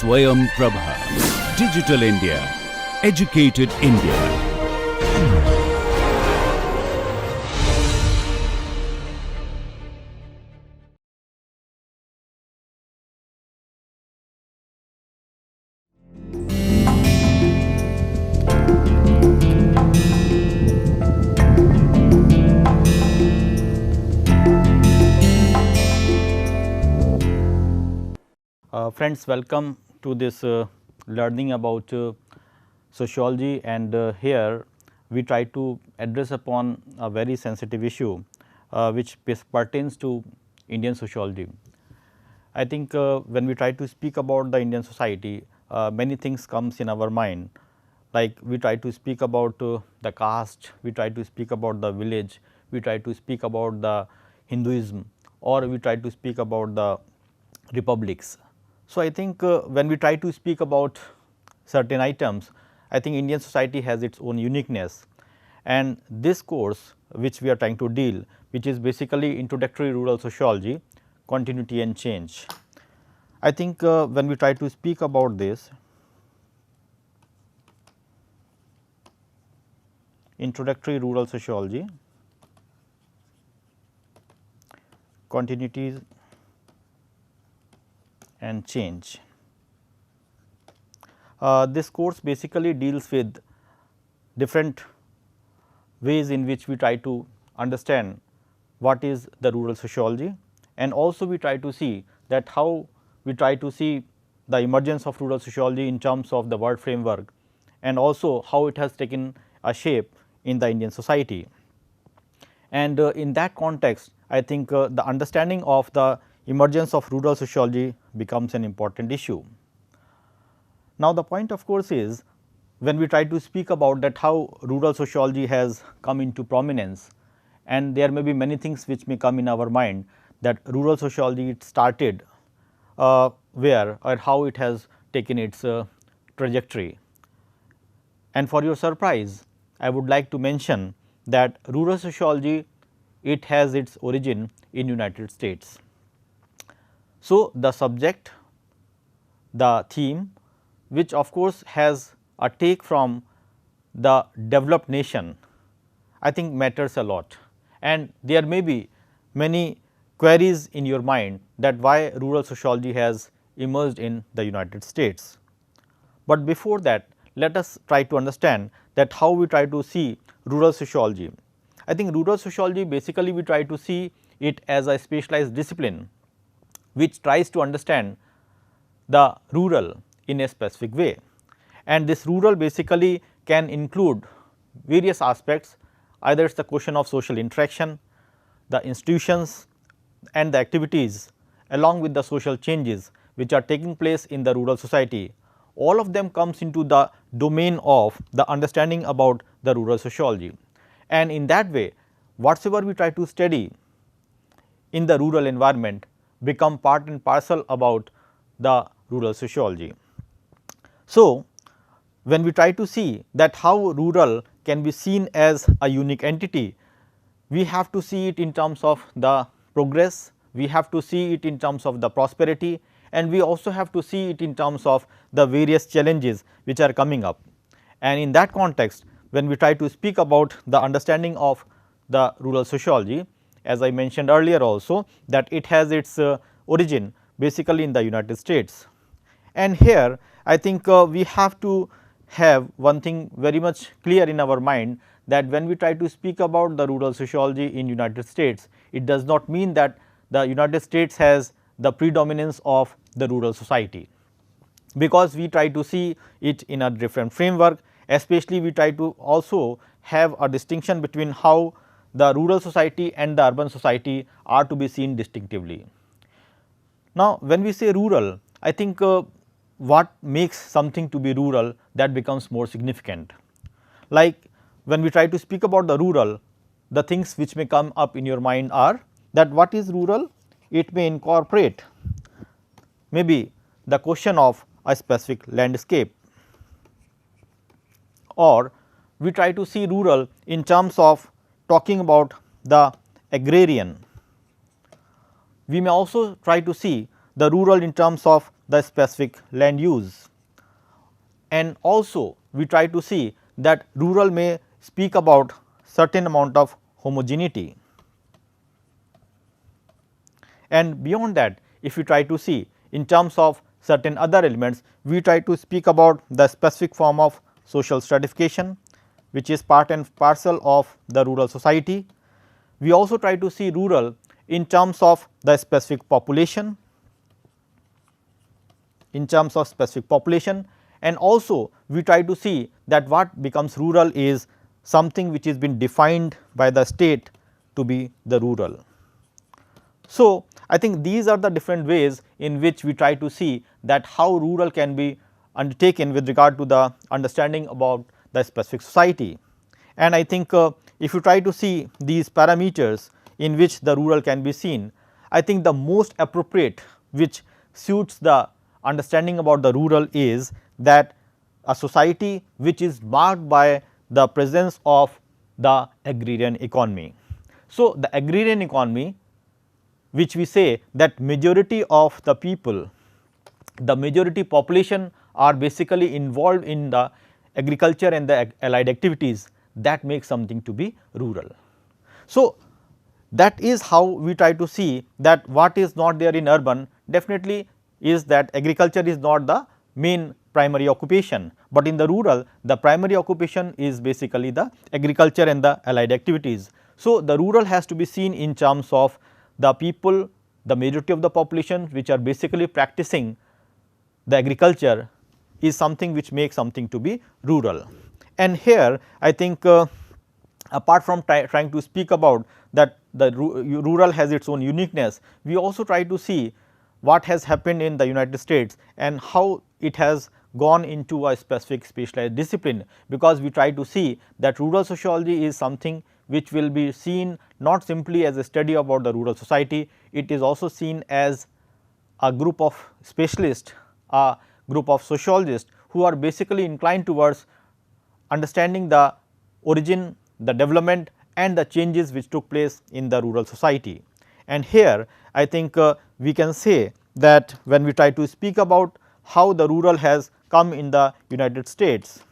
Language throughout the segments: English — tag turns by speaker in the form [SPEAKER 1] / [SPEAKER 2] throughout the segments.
[SPEAKER 1] Swayam Prabha. Digital India. Educated India.
[SPEAKER 2] Friends, welcome to this learning about sociology, and here we try to address upon a very sensitive issue which pertains to Indian sociology. I think when we try to speak about the Indian society, many things comes in our mind, like we try to speak about the caste, we try to speak about the village, we try to speak about the Hinduism, or we try to speak about the republics. So, I think when we try to speak about certain items, I think Indian society has its own uniqueness, and this course which we are trying to deal, which is basically introductory rural sociology, continuity and change. I think when we try to speak about this, introductory rural sociology, continuities and change. This course basically deals with different ways in which we try to understand what is the rural sociology, and also we try to see that how we try to see the emergence of rural sociology in terms of the word framework, and also how it has taken a shape in the Indian society. And in that context, I think the understanding of the emergence of rural sociology becomes an important issue. Now, the point of course is, when we try to speak about that how rural sociology has come into prominence, and there may be many things which may come in our mind, that rural sociology it started where or how it has taken its trajectory. And for your surprise, I would like to mention that rural sociology it has its origin in United States. So, the subject, the theme, which of course has a take from the developed nation, I think matters a lot, and there may be many queries in your mind that why rural sociology has emerged in the United States. But before that, let us try to understand that how we try to see rural sociology. I think rural sociology basically we try to see it as a specialized discipline which tries to understand the rural in a specific way, and this rural basically can include various aspects, either it is the question of social interaction, the institutions and the activities along with the social changes which are taking place in the rural society. All of them comes into the domain of the understanding about the rural sociology, and in that way whatsoever we try to study in the rural environment become part and parcel about the rural sociology. So, when we try to see that how rural can be seen as a unique entity, we have to see it in terms of the progress, we have to see it in terms of the prosperity, and we also have to see it in terms of the various challenges which are coming up. And in that context, when we try to speak about the understanding of the rural sociology, as I mentioned earlier also, that it has its origin basically in the United States. And here I think we have to have one thing very much clear in our mind, that when we try to speak about the rural sociology in United States, it does not mean that the United States has the predominance of the rural society, because we try to see it in a different framework, especially we try to also have a distinction between how the rural society and the urban society are to be seen distinctively. Now, when we say rural, I think what makes something to be rural, that becomes more significant. Like when we try to speak about the rural, the things which may come up in your mind are that what is rural? It may incorporate maybe the question of a specific landscape, or we try to see rural in terms of talking about the agrarian. We may also try to see the rural in terms of the specific land use. And also we try to see that rural may speak about certain amount of homogeneity. And beyond that, if we try to see in terms of certain other elements, we try to speak about the specific form of social stratification, which is part and parcel of the rural society. We also try to see rural in terms of the specific population, and also we try to see that what becomes rural is something which has been defined by the state to be the rural. So, I think these are the different ways in which we try to see that how rural can be undertaken with regard to the understanding about the specific society. And I think if you try to see these parameters in which the rural can be seen, I think the most appropriate which suits the understanding about the rural is that a society which is marked by the presence of the agrarian economy. So, the agrarian economy, which we say that majority of the people, the majority population are basically involved in the agriculture and the allied activities, that makes something to be rural. So, that is how we try to see that what is not there in urban definitely is that agriculture is not the main primary occupation, but in the rural the primary occupation is basically the agriculture and the allied activities. So, the rural has to be seen in terms of the people, the majority of the population which are basically practicing the agriculture is something which makes something to be rural. And here I think apart from trying to speak about that the rural has its own uniqueness, we also try to see what has happened in the United States and how it has gone into a specific specialized discipline, because we try to see that rural sociology is something which will be seen not simply as a study about the rural society, it is also seen as a group of specialists, a group of sociologists who are basically inclined towards understanding the origin, the development and the changes which took place in the rural society. And here I think we can say that when we try to speak about how the rural has come in the United States.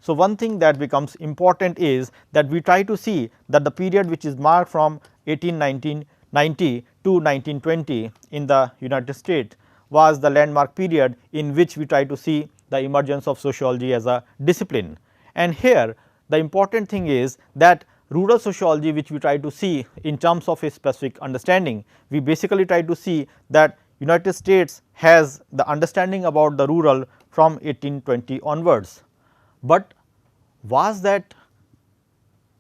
[SPEAKER 2] So, one thing that becomes important is that we try to see that the period which is marked from 1890 to 1920 in the United States was the landmark period in which we try to see the emergence of sociology as a discipline. And here the important thing is that rural sociology, which we try to see in terms of a specific understanding, we basically try to see that United States has the understanding about the rural from 1820 onwards. But was that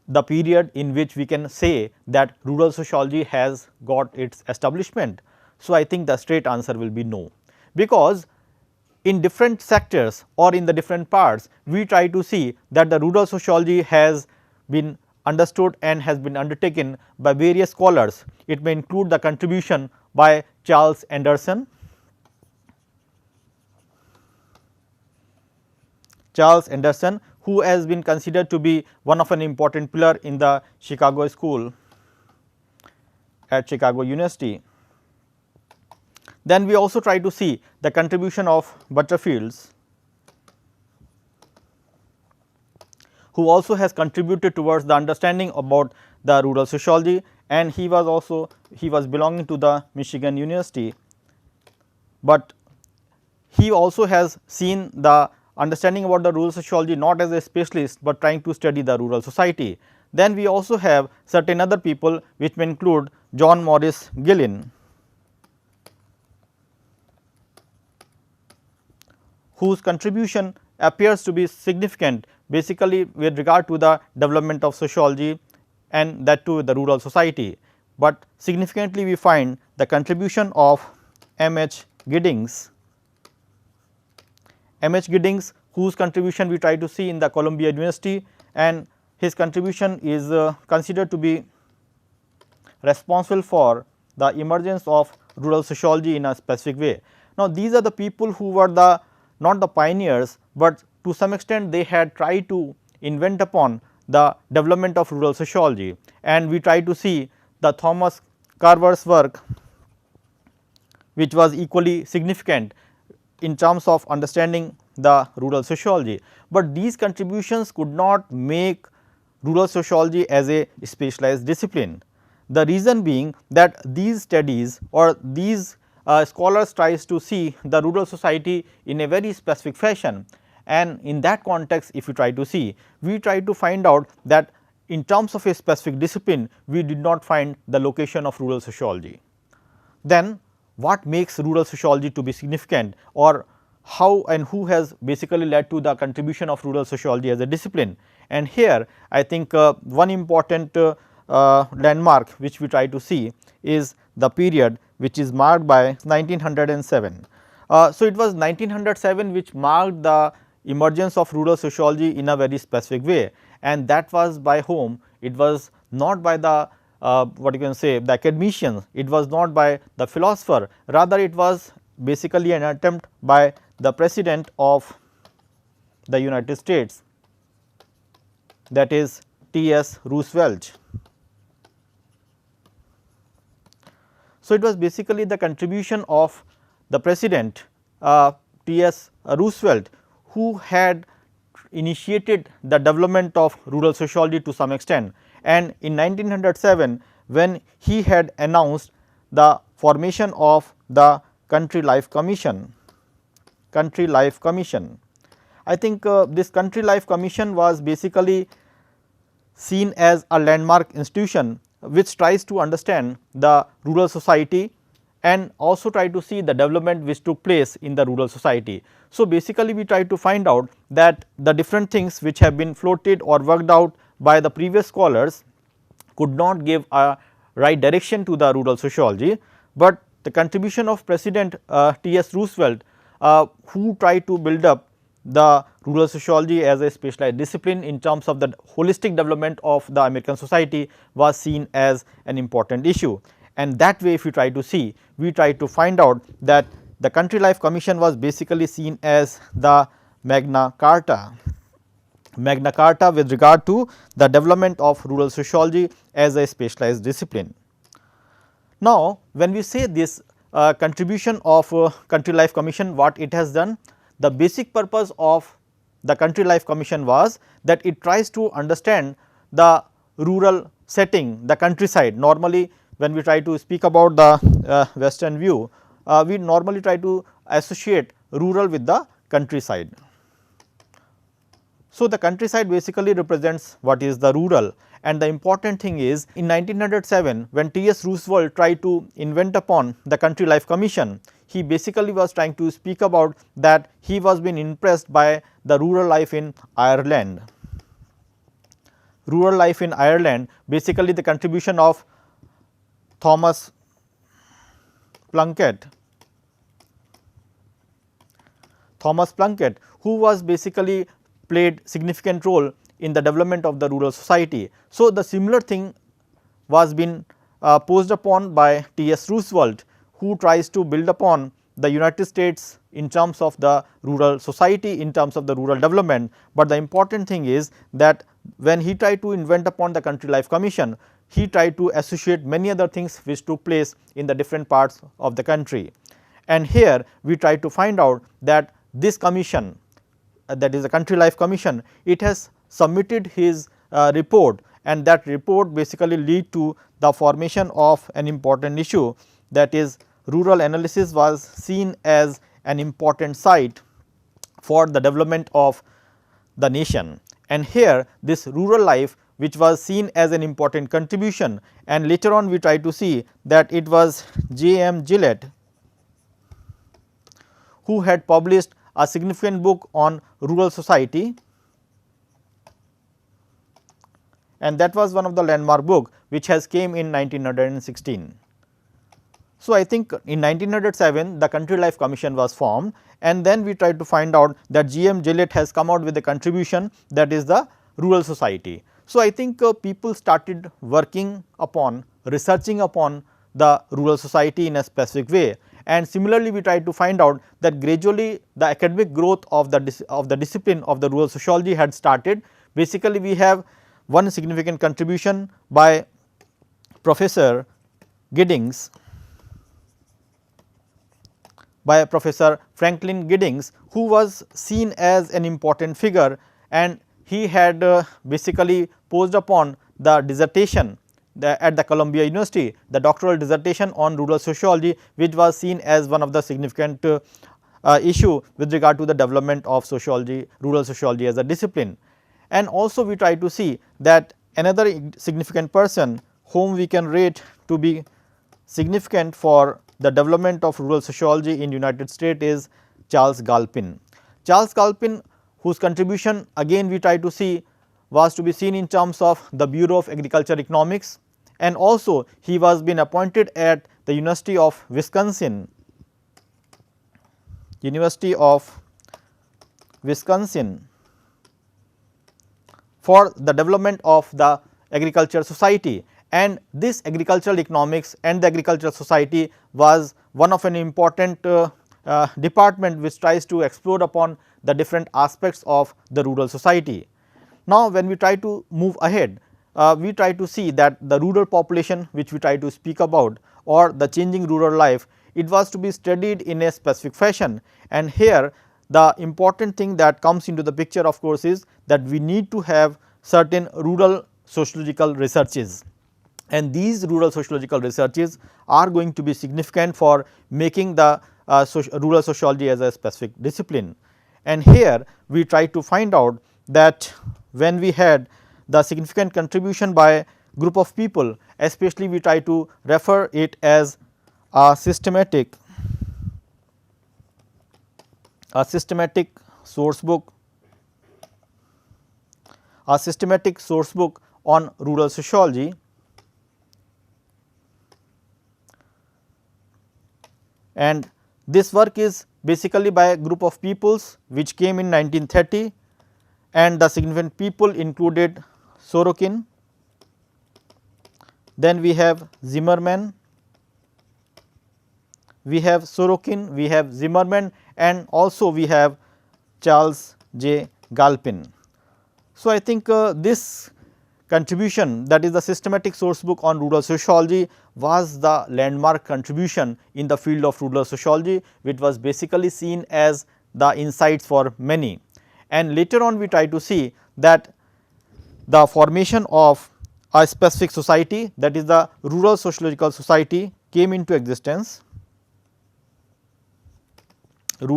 [SPEAKER 2] the period in which we can say that rural sociology has got its establishment? So, I think the straight answer will be no, because in different sectors or in the different parts we try to see that the rural sociology has been understood and has been undertaken by various scholars. It may include the contribution by Charles Anderson, who has been considered to be one of an important pillar in the Chicago school at Chicago University. Then we also try to see the contribution of Butterfields, who also has contributed towards the understanding about the rural sociology, and he was belonging to the Michigan University, but he also has seen the understanding about the rural sociology not as a specialist, but trying to study the rural society. Then we also have certain other people which may include John Morris Gillin, whose contribution appears to be significant basically with regard to the development of sociology and that to the rural society. But significantly we find the contribution of M.H. Giddings, whose contribution we try to see in the Columbia University, and his contribution is considered to be responsible for the emergence of rural sociology in a specific way. Now, these are the people who were the not the pioneers, but to some extent they had tried to invent upon the development of rural sociology, and we try to see the Thomas Carver's work which was equally significant in terms of understanding the rural sociology, but these contributions could not make rural sociology as a specialized discipline. The reason being that these studies or these scholars tries to see the rural society in a very specific fashion, and in that context if you try to see, we try to find out that in terms of a specific discipline we did not find the location of rural sociology. Then what makes rural sociology to be significant, or how and who has basically led to the contribution of rural sociology as a discipline? And here I think one important landmark which we try to see is the period which is marked by 1907. So, it was 1907 which marked the emergence of rural sociology in a very specific way, and that was by whom? It was not by the what you can say the academicians, it was not by the philosopher, rather it was basically an attempt by the President of the United States, that is T.S. Roosevelt. So, it was basically the contribution of the President T.S. Roosevelt, who had initiated the development of rural sociology to some extent, and in 1907 when he had announced the formation of the Country Life Commission. I think this Country Life Commission was basically seen as a landmark institution which tries to understand the rural society and also try to see the development which took place in the rural society. So, basically we try to find out that the different things which have been floated or worked out by the previous scholars could not give a right direction to the rural sociology, but the contribution of President T.S. Roosevelt who tried to build up the rural sociology as a specialized discipline in terms of the holistic development of the American society was seen as an important issue. And that way if you try to see, we try to find out that the Country Life Commission was basically seen as the Magna Carta with regard to the development of rural sociology as a specialized discipline. Now, when we say this contribution of Country Life Commission, what it has done? The basic purpose of the Country Life Commission was that it tries to understand the rural setting, the countryside. Normally when we try to speak about the western view, we normally try to associate rural with the countryside. So, the countryside basically represents what is the rural, and the important thing is in 1907 when T.S. Roosevelt tried to invent upon the Country Life Commission, he basically was trying to speak about that he was being impressed by the rural life in Ireland. Rural life in Ireland, basically the contribution of Thomas Plunkett, who was basically played significant role in the development of the rural society. So, the similar thing was been posed upon by T.S. Roosevelt, who tries to build upon the United States in terms of the rural society, in terms of the rural development. But the important thing is that when he tried to invent upon the Country Life Commission, he tried to associate many other things which took place in the different parts of the country. And here we try to find out that this commission, that is the Country Life Commission, it has submitted his report, and that report basically lead to the formation of an important issue, that is rural analysis was seen as an important site for the development of the nation. And here this rural life which was seen as an important contribution, and later on we try to see that it was J.M. Gillett who had published a significant book on rural society, and that was one of the landmark book which has came in 1916. So, I think in 1907 the Country Life Commission was formed, and then we tried to find out that G.M. Gillett has come out with a contribution, that is the rural society. So, I think people started working upon, researching upon the rural society in a specific way, and similarly we tried to find out that gradually the academic growth of the discipline of the rural sociology had started. Basically we have one significant contribution by Professor Giddings, by Professor Franklin Giddings, who was seen as an important figure, and he had basically posed upon the dissertation at the Columbia University, the doctoral dissertation on rural sociology, which was seen as one of the significant issue with regard to the development of sociology, rural sociology as a discipline. And also we try to see that another significant person whom we can rate to be significant for the development of rural sociology in United States is Charles Galpin. Charles Galpin, whose contribution again we try to see was to be seen in terms of the Bureau of Agriculture Economics, and also he was been appointed at the University of Wisconsin for the development of the agriculture society, and this agricultural economics and the agricultural society was one of an important department which tries to explore upon the different aspects of the rural society. Now, when we try to move ahead, we try to see that the rural population which we try to speak about, or the changing rural life, it was to be studied in a specific fashion, and here the important thing that comes into the picture of course is that we need to have certain rural sociological researches, and these rural sociological researches are going to be significant for making the rural sociology as a specific discipline. And here we try to find out that when we had the significant contribution by group of people, especially we try to refer it as a systematic source book on rural sociology, and this work is basically by a group of peoples which came in 1930, and the significant people included Sorokin, then we have Zimmerman, we have Zimmerman, and also we have Charles J. Galpin. So, I think this contribution, that is the systematic source book on rural sociology, was the landmark contribution in the field of rural sociology, which was basically seen as the insights for many. And later on we try to see that the formation of a specific society, that is the rural sociological society, came into existence. And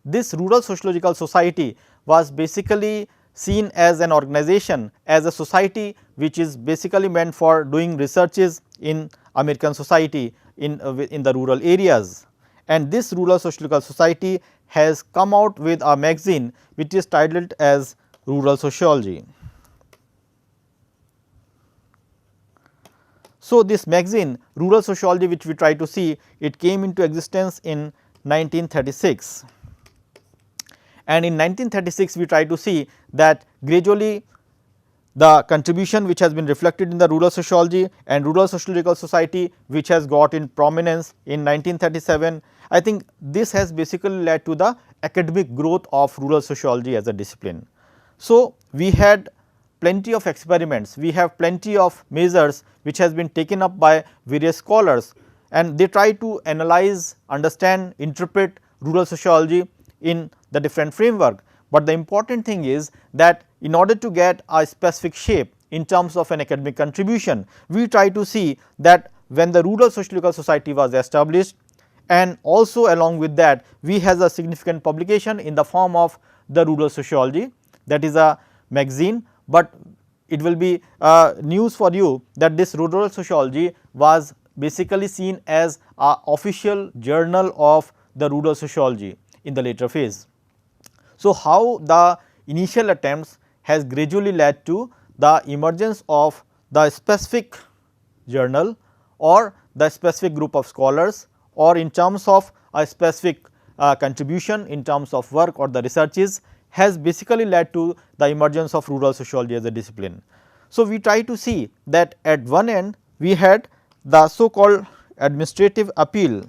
[SPEAKER 2] this rural sociological society was basically seen as an organization, as a society which is basically meant for doing researches in American society in the rural areas. And this rural sociological society has come out with a magazine which is titled as Rural Sociology. So, this magazine Rural Sociology, which we try to see, it came into existence in 1936, and in 1936 we try to see that gradually the contribution which has been reflected in the rural sociology and rural sociological society, which has got in prominence in 1937, I think this has basically led to the academic growth of rural sociology as a discipline. So, we had plenty of experiments, we have plenty of measures which has been taken up by various scholars, and they try to analyze, understand, interpret rural sociology in the different framework. But the important thing is that in order to get a specific shape in terms of an academic contribution, we try to see that when the rural sociological society was established, and also along with that we has a significant publication in the form of the Rural Sociology, that is a magazine, but it will be news for you that this Rural Sociology was basically seen as a official journal of the rural sociology in the later phase. So, how the initial attempts has gradually led to the emergence of the specific journal or the specific group of scholars, or in terms of a specific contribution in terms of work or the researches, has basically led to the emergence of rural sociology as a discipline. So, we try to see that at one end we had the so called administrative appeal,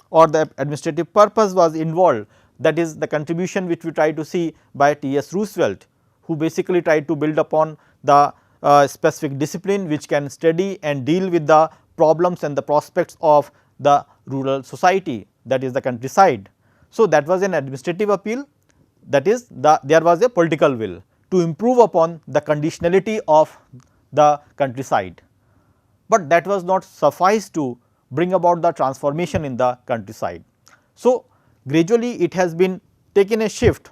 [SPEAKER 2] or the administrative purpose was involved, that is the contribution which we try to see by T. S. Roosevelt, who basically tried to build upon the specific discipline which can study and deal with the problems and the prospects of the rural society, that is the countryside. So, that was an administrative appeal, that is there was a political will to improve upon the conditionality of the countryside, but that was not suffice to bring about the transformation in the countryside. So, gradually it has been taken a shift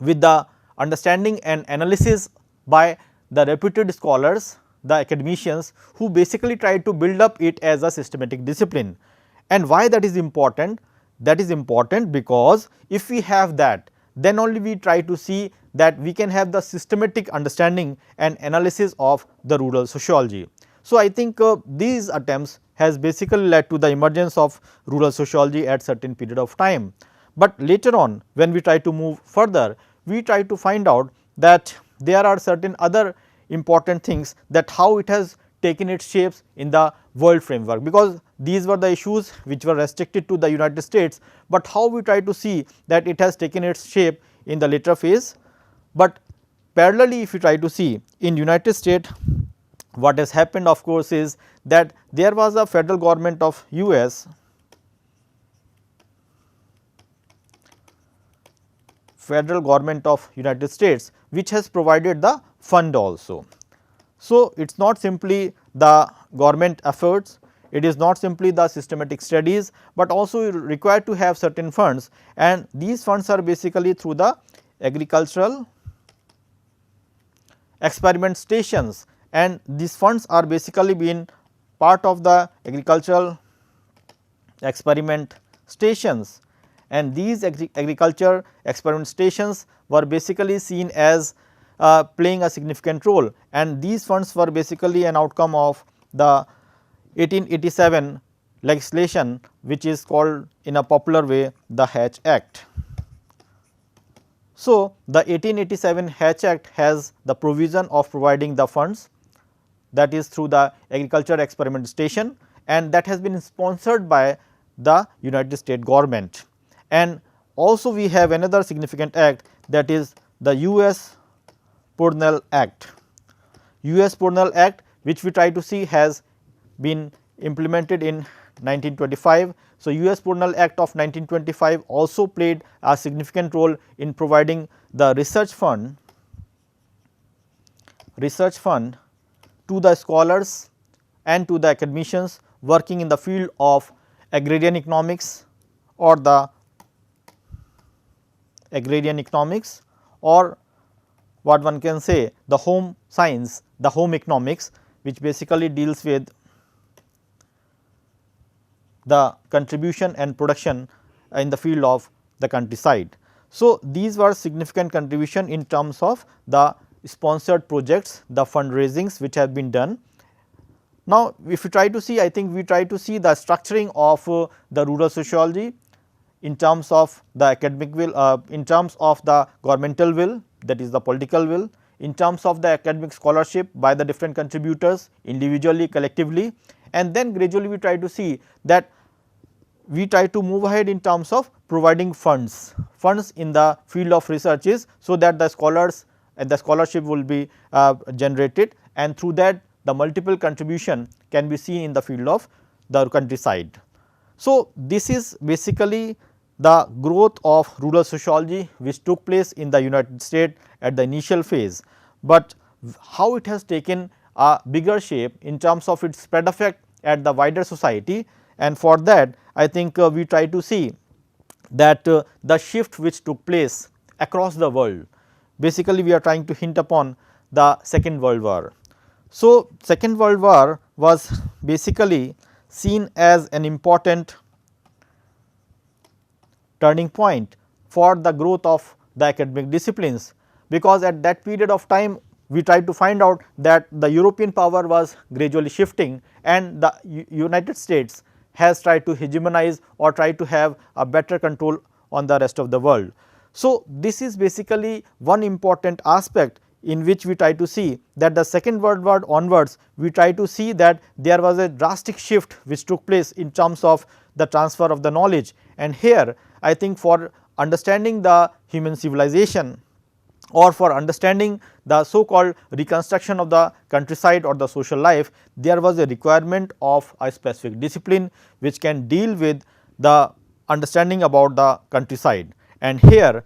[SPEAKER 2] with the understanding and analysis by the reputed scholars, the academicians, who basically tried to build up it as a systematic discipline. And why that is important? That is important because if we have that, then only we try to see that we can have the systematic understanding and analysis of the rural sociology. So, I think these attempts has basically led to the emergence of rural sociology at certain period of time. But later on, when we try to move further, we try to find out that there are certain other important things, that how it has taken its shapes in the world framework, because these were the issues which were restricted to the United States, but how we try to see that it has taken its shape in the later phase. But parallelly, if you try to see in United States, what has happened of course is that there was a federal government of US, federal government of United States, which has provided the fund also. So, it is not simply the government efforts, it is not simply the systematic studies, but also required to have certain funds, and these funds are basically through the agricultural experiment stations, and these funds are basically been part of the agricultural experiment stations, and these agriculture experiment stations were basically seen as playing a significant role, and these funds were basically an outcome of the 1887 legislation, which is called in a popular way the Hatch Act. So, the 1887 Hatch Act has the provision of providing the funds, that is through the agriculture experiment station, and that has been sponsored by the United States government. And also we have another significant act, that is the US Purnell Act. US Purnell Act, which we try to see has been implemented in 1925. So, US Purnell Act of 1925 also played a significant role in providing the research fund to the scholars and to the academicians working in the field of agrarian economics or the agrarian economics, or what one can say the home science, the home economics, which basically deals with the contribution and production in the field of the countryside. So, these were significant contribution in terms of the sponsored projects, the fundraisings which have been done. Now, if you try to see, I think we try to see the structuring of the rural sociology in terms of the academic will, in terms of the governmental will, that is the political will, in terms of the academic scholarship by the different contributors individually, collectively, and then gradually we try to see that we try to move ahead in terms of providing funds in the field of researches, so that the scholars and the scholarship will be generated, and through that the multiple contribution can be seen in the field of the countryside. So, this is basically the growth of rural sociology which took place in the United States at the initial phase, but how it has taken a bigger shape in terms of its spread effect at the wider society, and for that I think we try to see that the shift which took place across the world, basically we are trying to hint upon the Second World War. So, Second World War was basically seen as an important turning point for the growth of the academic disciplines, because at that period of time we tried to find out that the European power was gradually shifting and the United States has tried to hegemonize or try to have a better control on the rest of the world. So, this is basically one important aspect in which we try to see that the Second World War onwards, we try to see that there was a drastic shift which took place in terms of the transfer of the knowledge, and here I think for understanding the human civilization or for understanding the so called reconstruction of the countryside or the social life, there was a requirement of a specific discipline which can deal with the understanding about the countryside. And here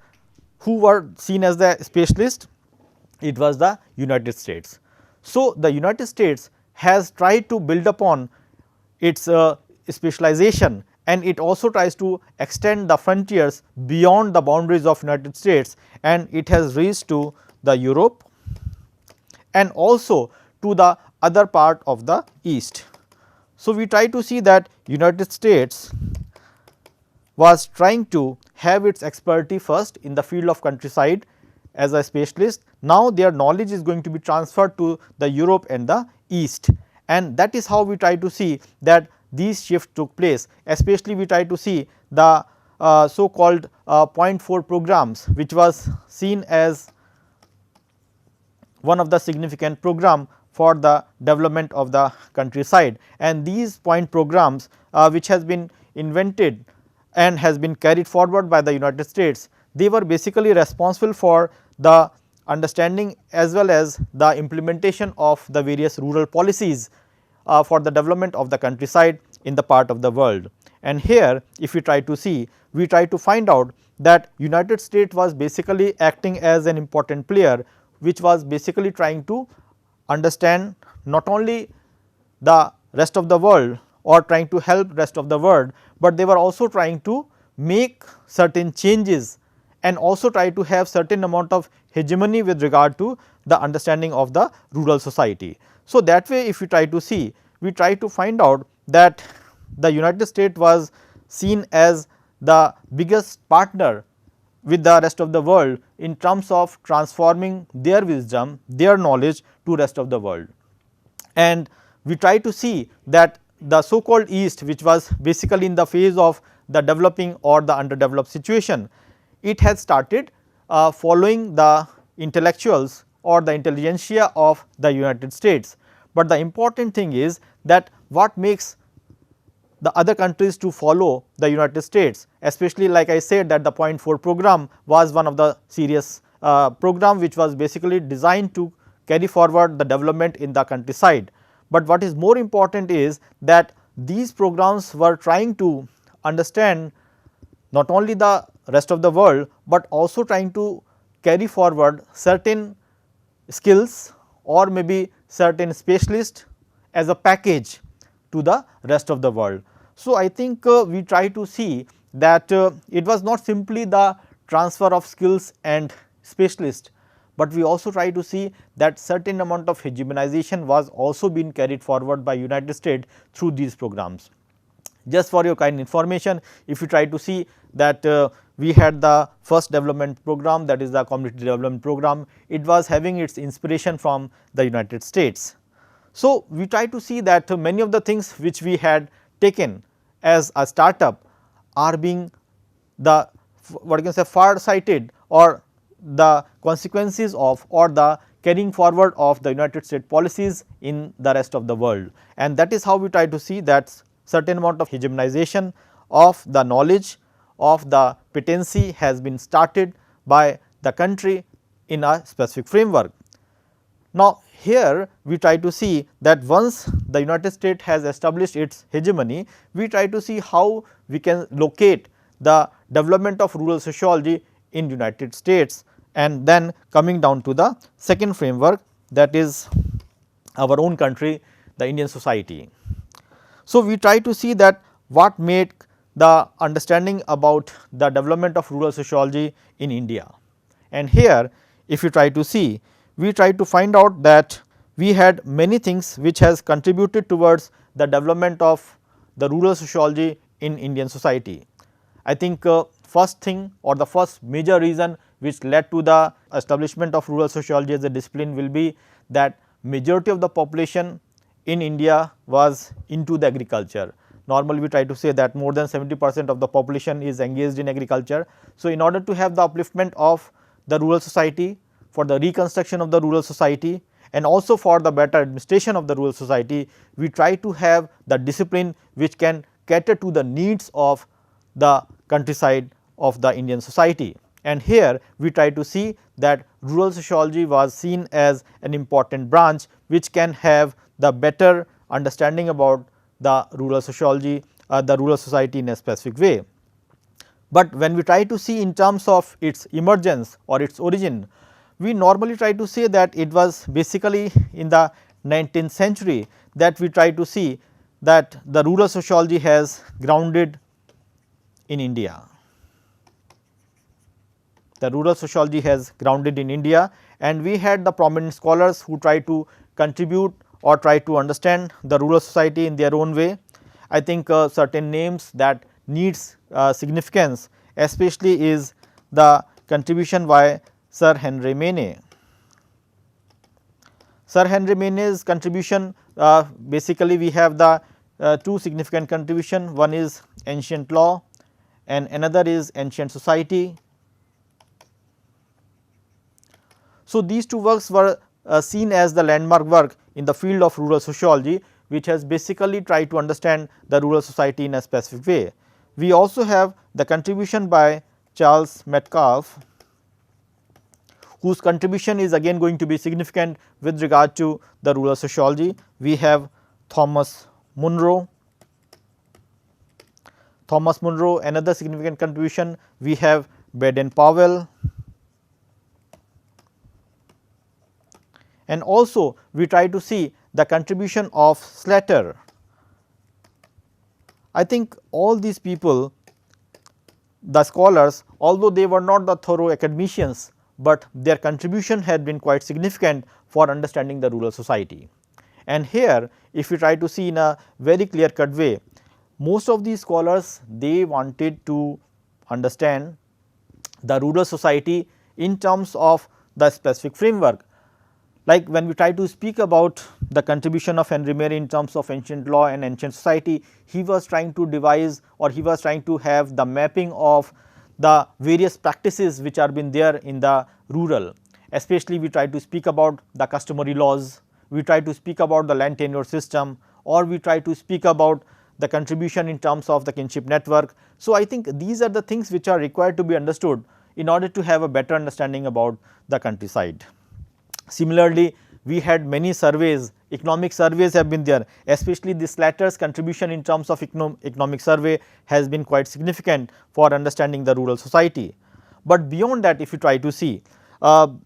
[SPEAKER 2] who were seen as the specialist? It was the United States. So, the United States has tried to build upon its specialization, and it also tries to extend the frontiers beyond the boundaries of United States, and it has reached to the Europe and also to the other part of the east. So, we try to see that United States was trying to have its expertise first in the field of countryside as a specialist. Now, their knowledge is going to be transferred to the Europe and the east, and that is how we try to see that these shifts took place. Especially we try to see the so called Point 4 programs, which was seen as one of the significant program for the development of the countryside. And these point programs which has been invented and has been carried forward by the United States, they were basically responsible for the understanding as well as the implementation of the various rural policies for the development of the countryside in the part of the world. And here if we try to see, we try to find out that United States was basically acting as an important player, which was basically trying to understand not only the rest of the world or trying to help rest of the world, but they were also trying to make certain changes and also try to have certain amount of hegemony with regard to the understanding of the rural society. So, that way if we try to see, we try to find out that the United States was seen as the biggest partner with the rest of the world in terms of transforming their wisdom, their knowledge to rest of the world. And we try to see that the so called East, which was basically in the phase of the developing or the underdeveloped situation, it has started following the intellectuals or the intelligentsia of the United States. But the important thing is that what makes the other countries to follow the United States, especially like I said that the Point 4 program was one of the serious program which was basically designed to carry forward the development in the countryside. But what is more important is that these programs were trying to understand not only the rest of the world, but also trying to carry forward certain skills or maybe certain specialists as a package to the rest of the world. So, I think we try to see that it was not simply the transfer of skills and specialists, but we also try to see that certain amount of hegemonization was also being carried forward by United States through these programs. Just for your kind information, if you try to see that we had the first development program, that is the community development program, it was having its inspiration from the United States. So, we try to see that many of the things which we had taken as a startup are being the what you can say far sighted or the consequences of or the carrying forward of the United States policies in the rest of the world. And that is how we try to see that certain amount of hegemonization of the knowledge of the patency has been started by the country in a specific framework. Now, here we try to see that once the United States has established its hegemony, we try to see how we can locate the development of rural sociology in United States, and then coming down to the second framework, that is our own country, the Indian society. So, we try to see that what made the understanding about the development of rural sociology in India. And here if you try to see, we try to find out that we had many things which has contributed towards the development of the rural sociology in Indian society. I think first thing or the first major reason which led to the establishment of rural sociology as a discipline will be that majority of the population in India was into the agriculture. Normally we try to say that more than 70% of the population is engaged in agriculture. So, in order to have the upliftment of the rural society, for the reconstruction of the rural society and also for the better administration of the rural society, we try to have the discipline which can cater to the needs of the countryside of the Indian society. And here we try to see that rural sociology was seen as an important branch which can have the better understanding about the rural sociology, the rural society in a specific way. But when we try to see in terms of its emergence or its origin, we normally try to say that it was basically in the 19th century that we try to see that the rural sociology has grounded in India. The rural sociology has grounded in India, and we had the prominent scholars who try to contribute or try to understand the rural society in their own way. I think certain names that needs significance especially is the contribution by Sir Henry Maine. Sir Henry Maine's contribution, basically we have the two significant contribution, one is ancient law and another is ancient society. So, these two works were seen as the landmark work in the field of rural sociology, which has basically tried to understand the rural society in a specific way. We also have the contribution by Charles Metcalfe, whose contribution is again going to be significant with regard to the rural sociology. We have Thomas Munro. Another significant contribution, we have Baden Powell, and also we try to see the contribution of Slater. I think all these people, the scholars, although they were not the thorough academicians, but their contribution had been quite significant for understanding the rural society. And here if we try to see in a very clear cut way, most of these scholars, they wanted to understand the rural society in terms of the specific framework. Like when we try to speak about the contribution of Henry Maine in terms of ancient law and ancient society, he was trying to devise or he was trying to have the mapping of the various practices which are been there in the rural. Especially we try to speak about the customary laws, we try to speak about the land tenure system, or we try to speak about the contribution in terms of the kinship network. So, I think these are the things which are required to be understood in order to have a better understanding about the countryside. Similarly, we had many surveys, economic surveys have been there, especially this latter's contribution in terms of economic survey has been quite significant for understanding the rural society. But beyond that, if you try to see the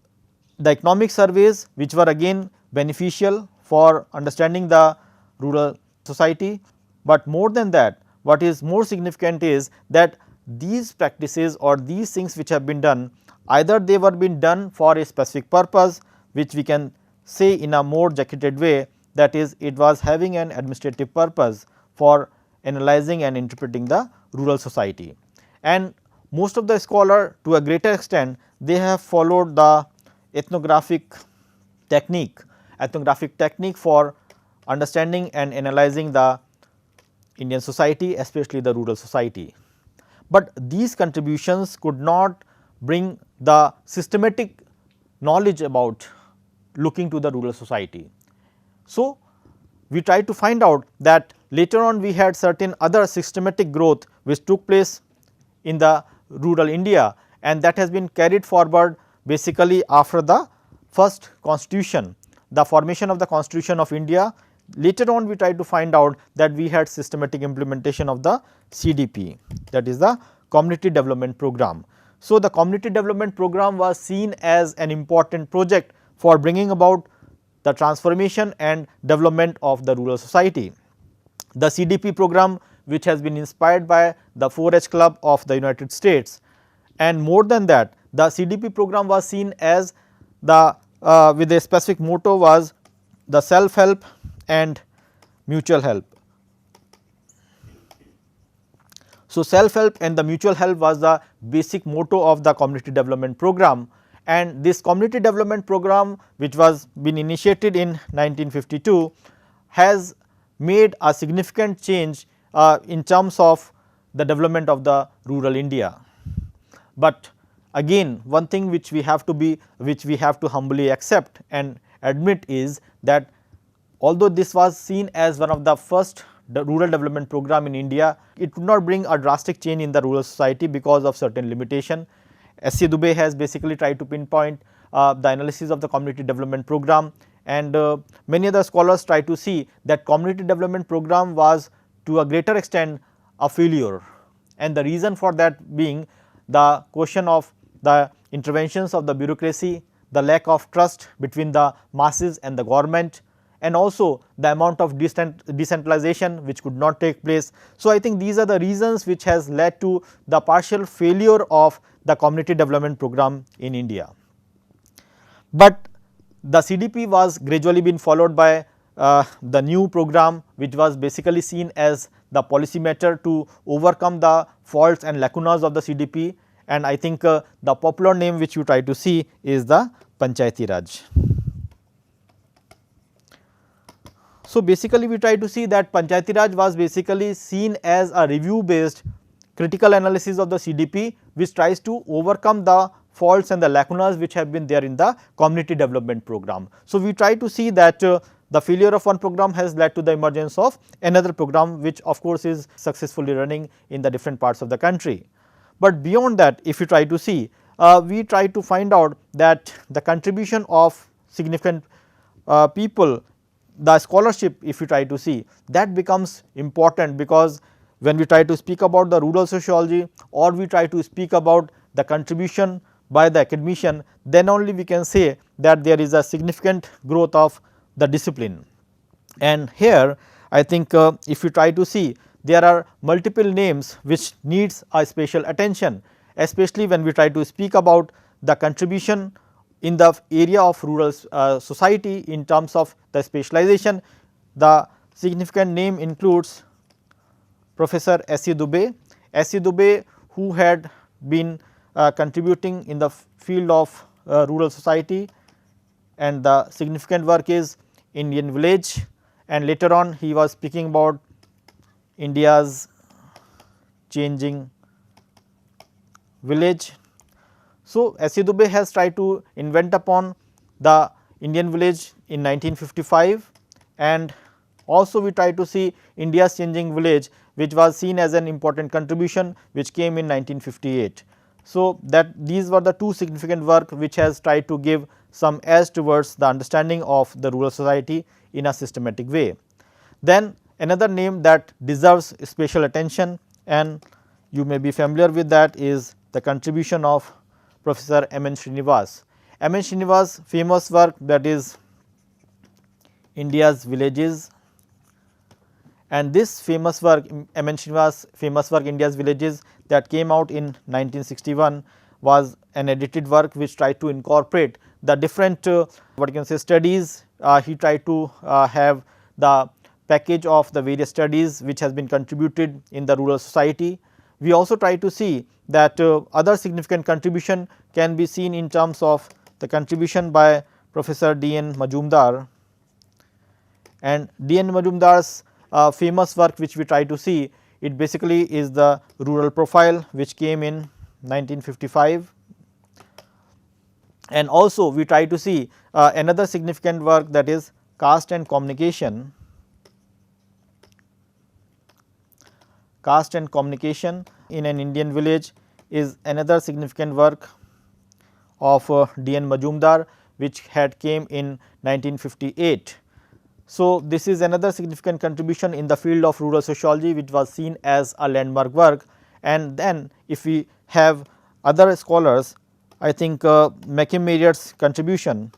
[SPEAKER 2] economic surveys which were again beneficial for understanding the rural society, but more than that, what is more significant is that these practices or these things which have been done, either they were being done for a specific purpose, which we can say in a more jacketed way, that is it was having an administrative purpose for analyzing and interpreting the rural society. And most of the scholar, to a greater extent, they have followed the ethnographic technique for understanding and analyzing the Indian society, especially the rural society. But these contributions could not bring the systematic knowledge about looking to the rural society. So, we try to find out that later on we had certain other systematic growth which took place in the rural India, and that has been carried forward basically after the first constitution, the formation of the constitution of India. Later on we tried to find out that we had systematic implementation of the CDP, that is the community development program. So, the community development program was seen as an important project for bringing about the transformation and development of the rural society. The CDP program, which has been inspired by the 4H Club of the United States, and more than that, the CDP program was seen as the with a specific motto was the self help and mutual help. So, self help and the mutual help was the basic motto of the community development program, and this community development program, which was been initiated in 1952, has made a significant change in terms of the development of the rural India. But again, one thing which we have to humbly accept and admit is that although this was seen as one of the first rural development program in India, it could not bring a drastic change in the rural society because of certain limitation, S.C. Dubey has basically tried to pinpoint the analysis of the community development program, and many other scholars try to see that community development program was to a greater extent a failure, and the reason for that being the question of the interventions of the bureaucracy, the lack of trust between the masses and the government, and also the amount of decentralization which could not take place. So, I think these are the reasons which has led to the partial failure of the community development program in India. But the CDP was gradually been followed by the new program, which was basically seen as the policy matter to overcome the faults and lacunas of the CDP, and I think the popular name which you try to see is the Panchayati Raj. So, basically we try to see that Panchayati Raj was basically seen as a review based critical analysis of the CDP, which tries to overcome the faults and the lacunas which have been there in the community development program. So, we try to see that the failure of one program has led to the emergence of another program, which of course is successfully running in the different parts of the country. But beyond that, if you try to see, we try to find out that the contribution of significant people, the scholarship, if you try to see, that becomes important, because when we try to speak about the rural sociology or we try to speak about the contribution by the academician, then only we can say that there is a significant growth of the discipline. And here I think if you try to see, there are multiple names which needs a special attention, especially when we try to speak about the contribution in the area of rural society in terms of the specialization. The significant name includes Professor S.C. Dubey. S.C. Dubey, who had been contributing in the field of rural society, and the significant work is Indian village, and later on he was speaking about India's changing village. So, S.C. Dubey has tried to invent upon the Indian village in 1955, and also we try to see India's changing village, which was seen as an important contribution which came in 1958. So, that these were the two significant work which has tried to give some edge towards the understanding of the rural society in a systematic way. Then another name that deserves special attention, and you may be familiar with that, is the contribution of Professor M. N. Srinivas. M. N. Srinivas' famous work, that is India's villages, and this famous work, M. N. Srinivas' famous work India's villages, that came out in 1961, was an edited work which tried to incorporate the different what you can say studies. He tried to have the package of the various studies which has been contributed in the rural society. We also try to see that other significant contribution can be seen in terms of the contribution by Professor D. N. Majumdar, and D. N. Majumdar's famous work which we try to see, it basically is the rural profile, which came in 1955. And also we try to see another significant work, that is caste and communication. Caste and communication in an Indian village is another significant work of D. N. Majumdar, which had came in 1958. So, this is another significant contribution in the field of rural sociology, which was seen as a landmark work. And then if we have other scholars, I think Marriot's contribution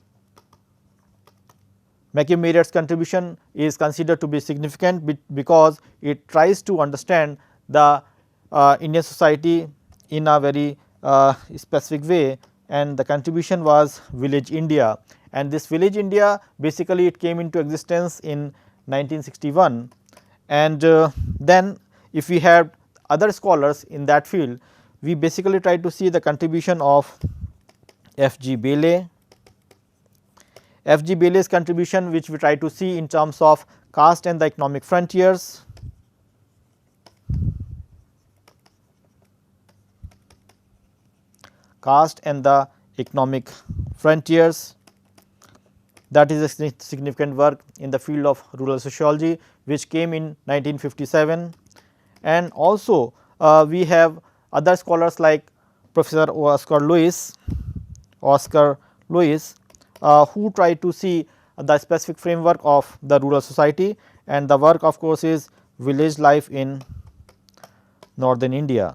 [SPEAKER 2] is considered to be significant because it tries to understand the Indian society in a very specific way, and the contribution was Village India. And this Village India, basically it came into existence in 1961, and then if we have other scholars in that field, we basically try to see the contribution of F. G. Bailey. F. G. Bailey's contribution, which we try to see in terms of caste and the economic frontiers. Caste and the economic frontiers, that is a significant work in the field of rural sociology, which came in 1957. And also we have other scholars like Professor Oscar Lewis, who tried to see the specific framework of the rural society, and the work of course is Village Life in Northern India.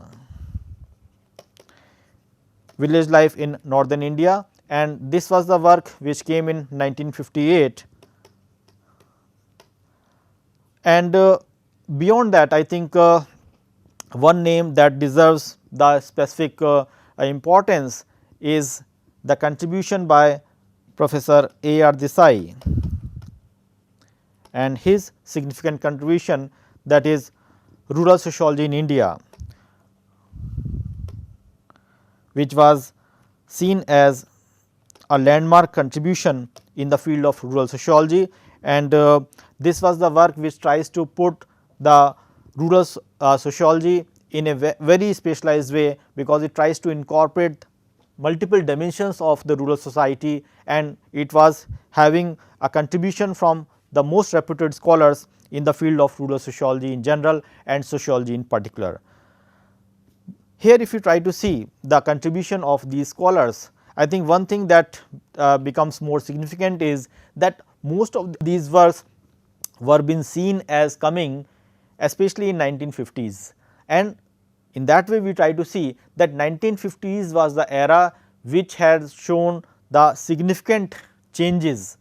[SPEAKER 2] Village Life in Northern India, and this was the work which came in 1958. And beyond that, I think one name that deserves the specific importance is the contribution by Professor A.R. Desai and his significant contribution, that is Rural Sociology in India, which was seen as a landmark contribution in the field of rural sociology. And this was the work which tries to put the rural sociology in a very specialized way, because it tries to incorporate multiple dimensions of the rural society, and it was having a contribution from the most reputed scholars in the field of rural sociology in general and sociology in particular. Here if you try to see the contribution of these scholars, I think one thing that becomes more significant is that most of these works were being seen as coming especially in 1950s, and in that way we try to see that 1950s was the era which has shown the significant changes,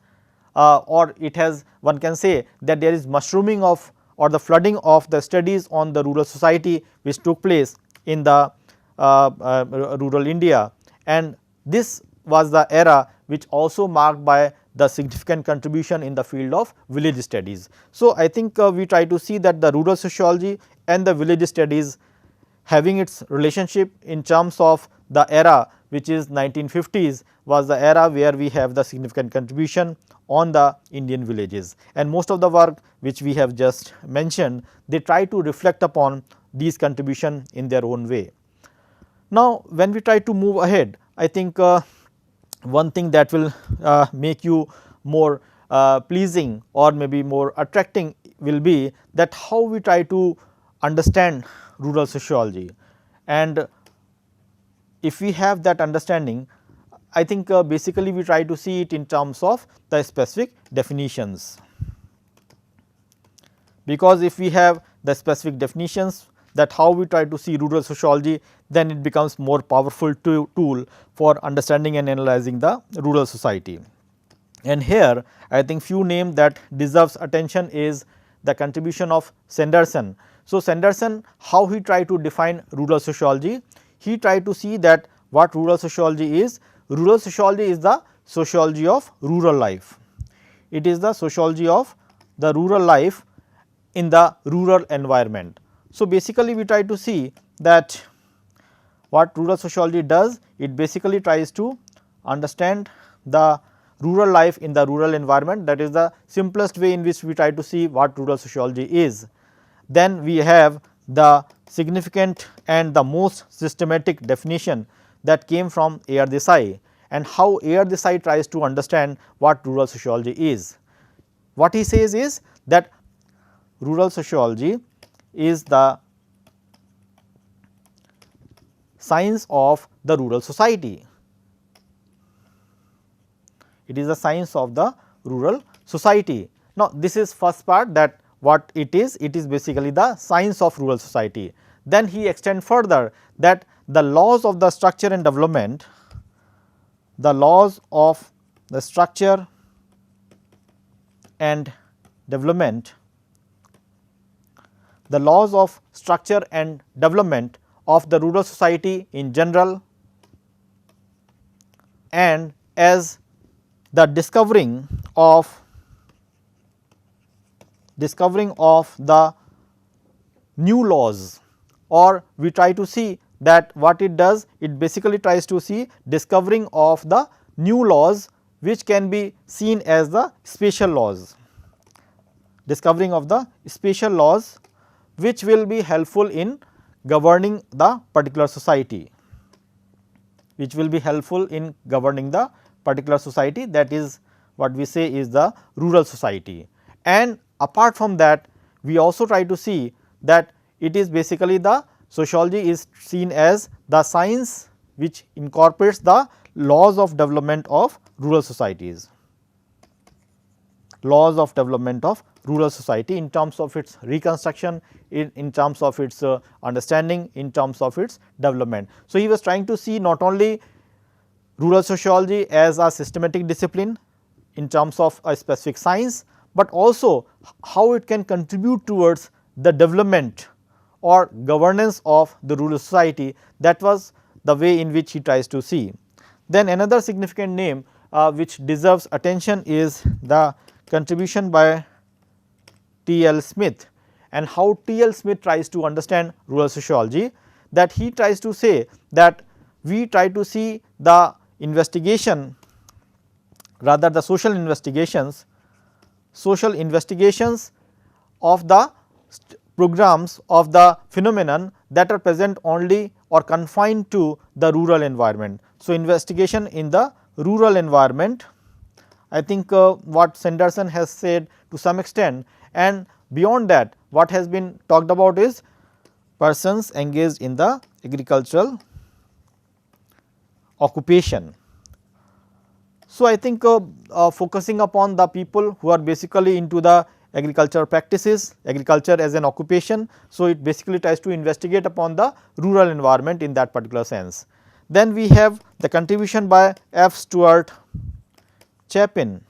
[SPEAKER 2] or it has, one can say that there is mushrooming of or the flooding of the studies on the rural society which took place in the rural India, and this was the era which also marked by the significant contribution in the field of village studies. So, I think we try to see that the rural sociology and the village studies having its relationship in terms of the era which is 1950s was the era where we have the significant contribution on the Indian villages, and most of the work which we have just mentioned, they try to reflect upon these contribution in their own way. Now, when we try to move ahead, I think one thing that will make you more pleasing or maybe more attracting will be that how we try to understand rural sociology, and if we have that understanding, I think basically we try to see it in terms of the specific definitions, because if we have the specific definitions that how we try to see rural sociology, then it becomes more powerful tool for understanding and analyzing the rural society. And here I think few name that deserves attention is the contribution of Sanderson. So, Sanderson, how he tried to define rural sociology, he tried to see that what rural sociology is. Rural sociology is the sociology of rural life. It is the sociology of the rural life in the rural environment. So, basically we try to see that what rural sociology does, it basically tries to understand the rural life in the rural environment. That is the simplest way in which we try to see what rural sociology is. Then we have the significant and the most systematic definition that came from A.R. Desai, and how A.R. Desai tries to understand what rural sociology is. What he says is that rural sociology is the science of the rural society. It is the science of the rural society. Now, this is first part, that what it is basically the science of rural society. Then he extends further that the laws of the structure and development, the laws of the structure and development, the laws of structure and development of the rural society in general, and as the discovering of the new laws, or we try to see that what it does, it basically tries to see discovering of the new laws which can be seen as the spatial laws, discovering of the spatial laws which will be helpful in governing the particular society, which will be helpful in governing the particular society, that is what we say is the rural society. And apart from that, we also try to see that it is basically the sociology is seen as the science which incorporates the laws of development of rural societies, laws of development of rural society in terms of its reconstruction, in terms of its understanding, in terms of its development. So, he was trying to see not only rural sociology as a systematic discipline in terms of a specific science, but also how it can contribute towards the development or governance of the rural society. That was the way in which he tries to see. Then another significant name which deserves attention is the contribution by T. L. Smith, and how T. L. Smith tries to understand rural sociology, that he tries to say that we try to see the investigation, rather the social investigations of the programs of the phenomenon that are present only or confined to the rural environment. So, investigation in the rural environment, I think what Sanderson has said to some extent, and beyond that what has been talked about is persons engaged in the agricultural occupation. So, I think focusing upon the people who are basically into the agricultural practices, agriculture as an occupation. So, it basically tries to investigate upon the rural environment in that particular sense. Then we have the contribution by F. Stuart Chapin.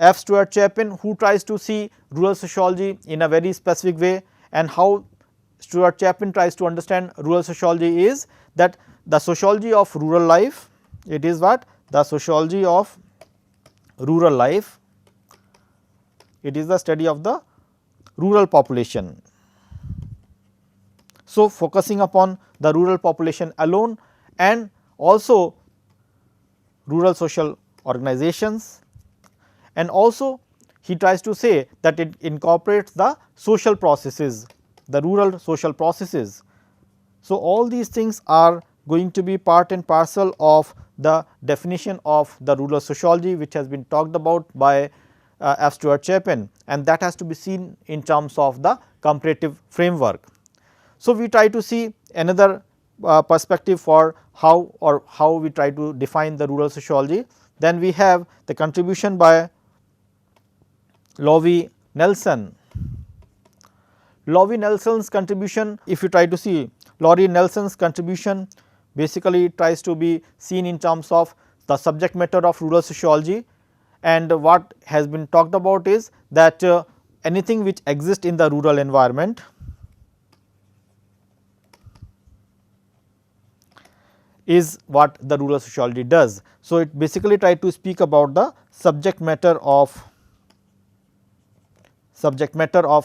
[SPEAKER 2] F. Stuart Chapin, who tries to see rural sociology in a very specific way, and how Stuart Chapin tries to understand rural sociology is that the sociology of rural life, it is what? The sociology of rural life, it is the study of the rural population. So, focusing upon the rural population alone, and also rural social organizations, and also he tries to say that it incorporates the social processes, the rural social processes. So, all these things are going to be part and parcel of the definition of the rural sociology, which has been talked about by F. Stuart Chapin, and that has to be seen in terms of the comparative framework. So, we try to see another perspective for how we try to define the rural sociology. Then we have the contribution by Lovie Nelson. Lovie Nelson's contribution, if you try to see Lovie Nelson's contribution, basically tries to be seen in terms of the subject matter of rural sociology, and what has been talked about is that anything which exists in the rural environment is what the rural sociology does. So, it basically tries to speak about the subject matter of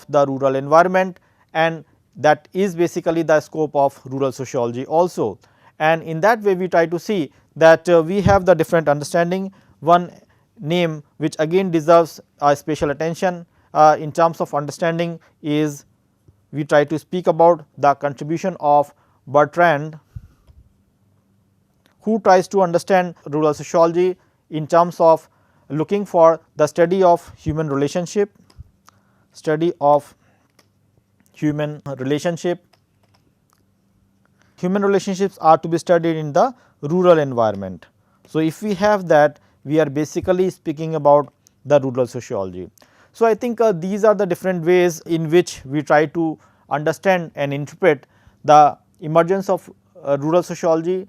[SPEAKER 2] the rural environment, and that is basically the scope of rural sociology also. And in that way we try to see that we have the different understanding. One name which again deserves special attention in terms of understanding is, we try to speak about the contribution of Bertrand, who tries to understand rural sociology in terms of looking for the study of human relationship, human relationships are to be studied in the rural environment. So, if we have that, we are basically speaking about the rural sociology. So, I think these are the different ways in which we try to understand and interpret the emergence of rural sociology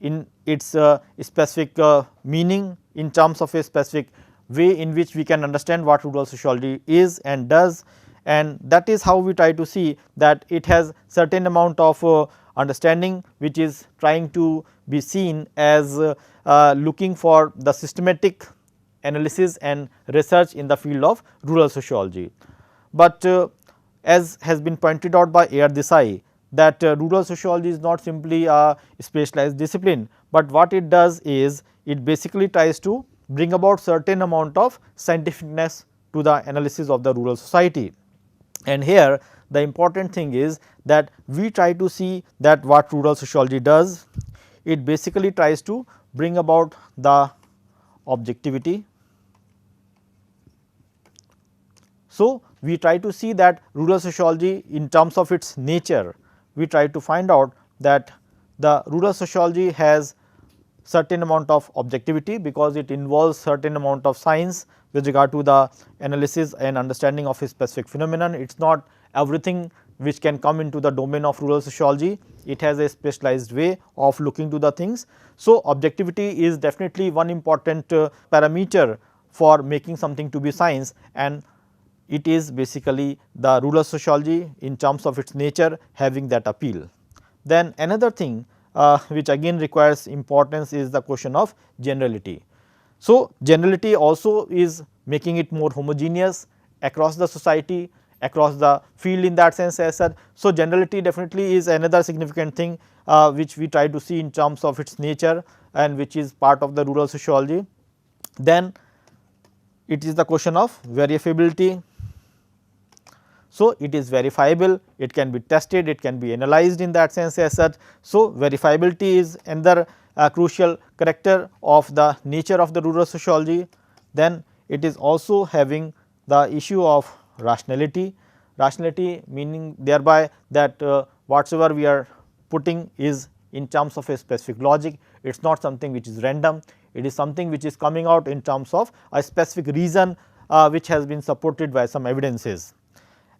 [SPEAKER 2] in its specific meaning, in terms of a specific way in which we can understand what rural sociology is and does, and that is how we try to see that it has certain amount of understanding which is trying to be seen as looking for the systematic analysis and research in the field of rural sociology. But as has been pointed out by A. R. Desai, that rural sociology is not simply a specialized discipline, but what it does is it basically tries to bring about certain amount of scientificness to the analysis of the rural society. And here the important thing is that we try to see that what rural sociology does, it basically tries to bring about the objectivity. So, we try to see that rural sociology in terms of its nature, we try to find out that the rural sociology has certain amount of objectivity, because it involves certain amount of science with regard to the analysis and understanding of a specific phenomenon. It is not everything which can come into the domain of rural sociology, it has a specialized way of looking to the things. So, objectivity is definitely one important parameter for making something to be science, and it is basically the rural sociology in terms of its nature having that appeal. Then another thing which again requires importance is the question of generality. So, generality also is making it more homogeneous across the society, across the field in that sense as such. So, generality definitely is another significant thing which we try to see in terms of its nature and which is part of the rural sociology. Then it is the question of verifiability. So, it is verifiable, it can be tested, it can be analyzed in that sense as such. So, verifiability is another crucial character of the nature of the rural sociology. Then it is also having the issue of rationality. Rationality meaning thereby that whatsoever we are putting is in terms of a specific logic, it is not something which is random, it is something which is coming out in terms of a specific reason which has been supported by some evidences.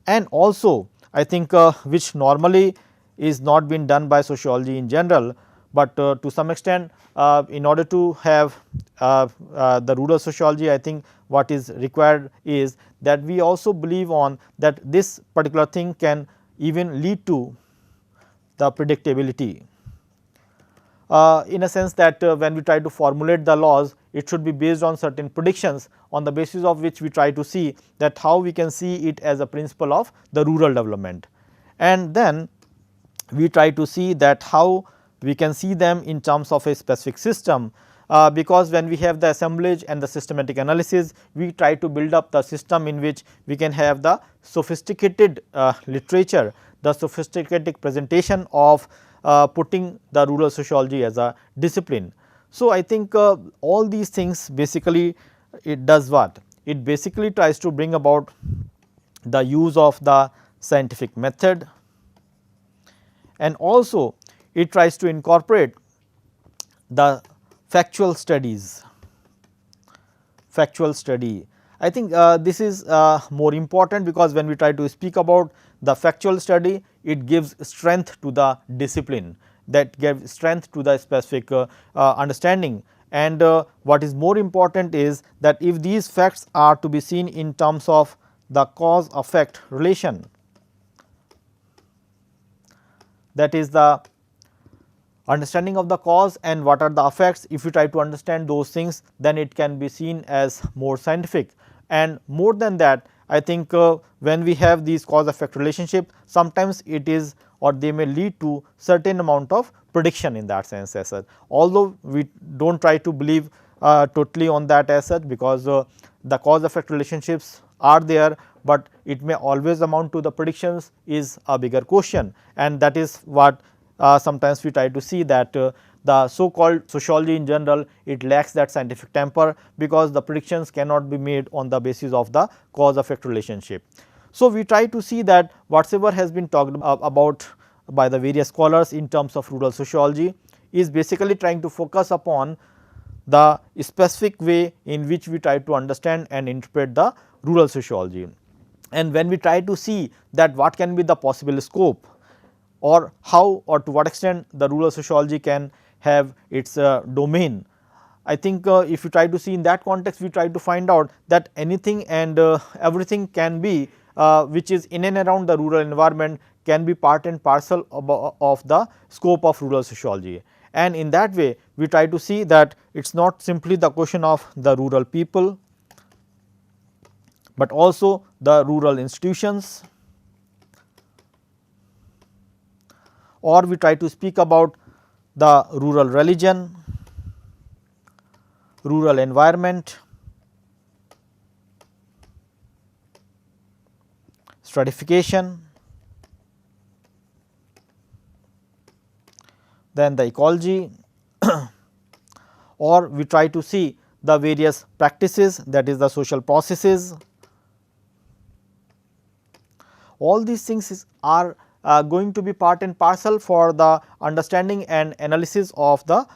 [SPEAKER 2] And also I think which normally is not been done by sociology in general, but to some extent in order to have the rural sociology, I think what is required is that we also believe on that this particular thing can even lead to the predictability. In a sense that when we try to formulate the laws, it should be based on certain predictions on the basis of which we try to see that how we can see it as a principle of the rural development. And then we try to see that how we can see them in terms of a specific system, because when we have the assemblage and the systematic analysis, we try to build up the system in which we can have the sophisticated literature, the sophisticated presentation of putting the rural sociology as a discipline. So, I think all these things basically it does what? It basically tries to bring about the use of the scientific method, and also it tries to incorporate the factual studies. Factual study, I think this is more important, because when we try to speak about the factual study, it gives strength to the discipline, that gives strength to the specific understanding. And what is more important is that if these facts are to be seen in terms of the cause effect relation, that is the understanding of the cause and what are the effects, if you try to understand those things, then it can be seen as more scientific. And more than that, I think when we have these cause effect relationship, sometimes it is or they may lead to certain amount of prediction in that sense as such. Although we do not try to believe totally on that as such, because the cause effect relationships are there, but it may always amount to the predictions is a bigger question, and that is what sometimes we try to see that the so called sociology in general, it lacks that scientific temper, because the predictions cannot be made on the basis of the cause effect relationship. So, we try to see that whatsoever has been talked about by the various scholars in terms of rural sociology is basically trying to focus upon the specific way in which we try to understand and interpret the rural sociology. And when we try to see that what can be the possible scope, or how or to what extent the rural sociology can have its domain, I think if you try to see in that context, we try to find out that anything and everything can be which is in and around the rural environment can be part and parcel of the scope of rural sociology. And in that way, we try to see that it is not simply the question of the rural people, but also the rural institutions, or we try to speak about the rural religion, rural environment, stratification, then the ecology, or we try to see the various practices, that is the social processes. All these things are going to be part and parcel for the understanding and analysis of the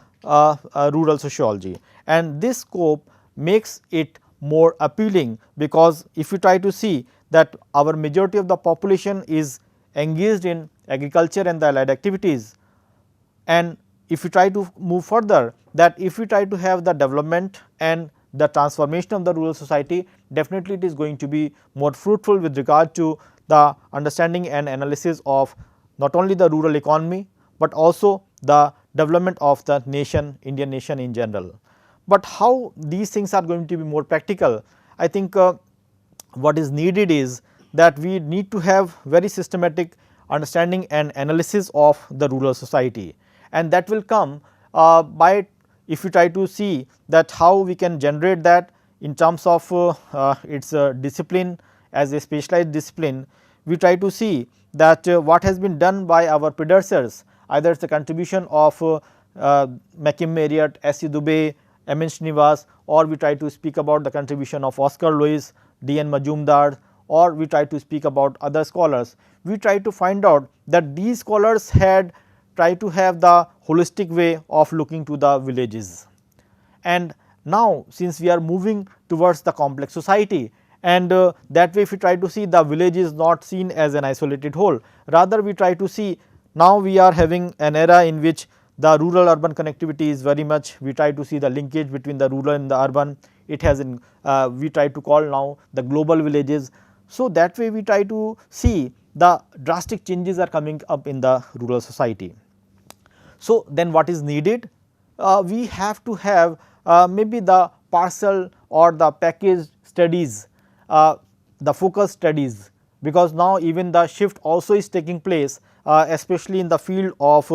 [SPEAKER 2] rural sociology, and this scope makes it more appealing, because if you try to see that our majority of the population is engaged in agriculture and the allied activities, and if you try to move further, that if we try to have the development and the transformation of the rural society, definitely it is going to be more fruitful with regard to the understanding and analysis of not only the rural economy, but also the development of the nation, Indian nation in general. But how these things are going to be more practical? I think what is needed is that we need to have very systematic understanding and analysis of the rural society, and that will come by, if you try to see that how we can generate that in terms of its discipline as a specialized discipline. We try to see that what has been done by our predecessors, either it is the contribution of Makim Marriott, S. E. Dubey, M. N. Srinivas, or we try to speak about the contribution of Oscar Lewis, D. N. Majumdar, or we try to speak about other scholars. We try to find out that these scholars had tried to have the holistic way of looking to the villages. And now, since we are moving towards the complex society, and that way if we try to see, the village is not seen as an isolated whole, rather we try to see, now we are having an era in which the rural urban connectivity is very much, we try to see the linkage between the rural and the urban. It has in we try to call now the global villages. So, that way we try to see the drastic changes are coming up in the rural society. So, then what is needed? We have to have maybe the parcel or the package studies, the focus studies, because now even the shift also is taking place, especially in the field of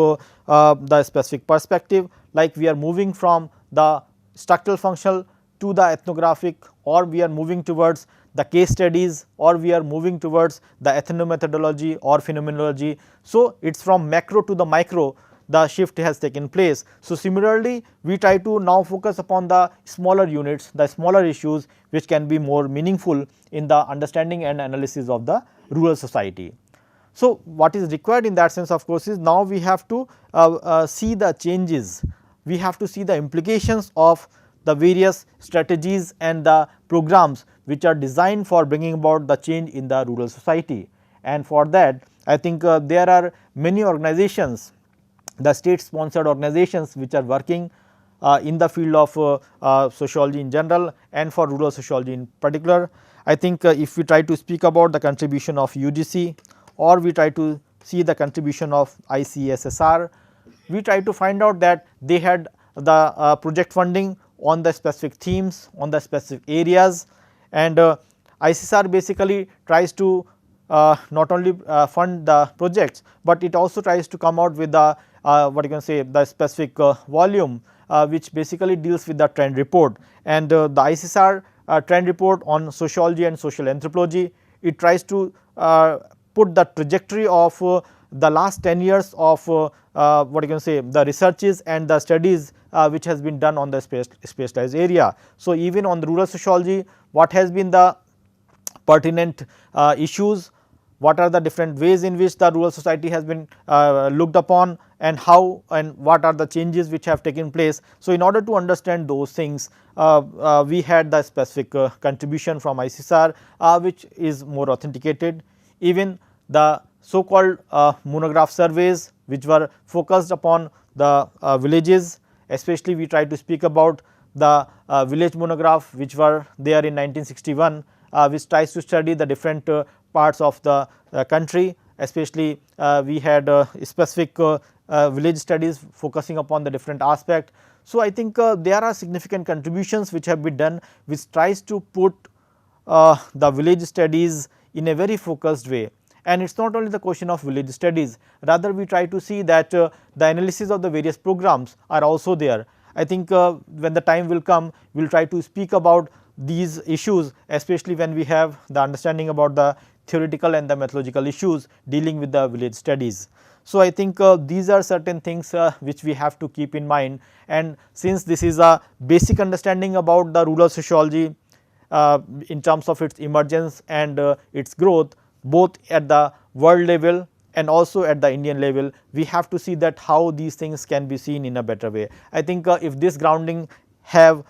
[SPEAKER 2] the specific perspective, like we are moving from the structural functional to the ethnographic, or we are moving towards the case studies, or we are moving towards the ethnomethodology or phenomenology. So, it is from macro to the micro, the shift has taken place. So, similarly, we try to now focus upon the smaller units, the smaller issues which can be more meaningful in the understanding and analysis of the rural society. So, what is required in that sense, of course, is now we have to see the changes, we have to see the implications of the various strategies and the programs which are designed for bringing about the change in the rural society. And for that, I think there are many organizations, the state sponsored organizations which are working in the field of sociology in general and for rural sociology in particular. I think if we try to speak about the contribution of UGC, or we try to see the contribution of ICSSR, we try to find out that they had the project funding on the specific themes, on the specific areas, and ICSR basically tries to not only fund the projects, but it also tries to come out with the what you can say, the specific volume which basically deals with the trend report. And the ICSR trend report on sociology and social anthropology, it tries to put the trajectory of the last 10 years of what you can say, the researches and the studies which has been done on the specialized area. So, even on the rural sociology, what has been the pertinent issues, what are the different ways in which the rural society has been looked upon, and how and what are the changes which have taken place. So, in order to understand those things, we had the specific contribution from ICSR which is more authenticated. Even the so called monograph surveys which were focused upon the villages, especially we try to speak about the village monograph which were there in 1961, which tries to study the different parts of the country, especially we had specific village studies focusing upon the different aspect. So, I think there are significant contributions which have been done, which tries to put the village studies in a very focused way. And it is not only the question of village studies, rather we try to see that the analysis of the various programs are also there. I think when the time will come, we will try to speak about these issues, especially when we have the understanding about the theoretical and the methodological issues dealing with the village studies. So, I think these are certain things which we have to keep in mind, and since this is a basic understanding about the rural sociology in terms of its emergence and its growth, both at the world level and also at the Indian level, we have to see that how these things can be seen in a better way. I think if this grounding have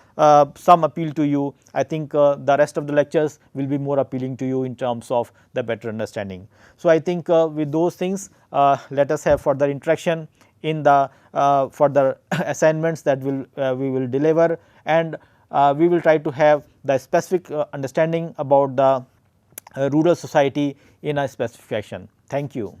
[SPEAKER 2] some appeal to you, I think the rest of the lectures will be more appealing to you in terms of the better understanding. So, I think with those things, let us have further interaction in the further assignments that we will deliver, and we will try to have the specific understanding about the rural society in a specific fashion. Thank you.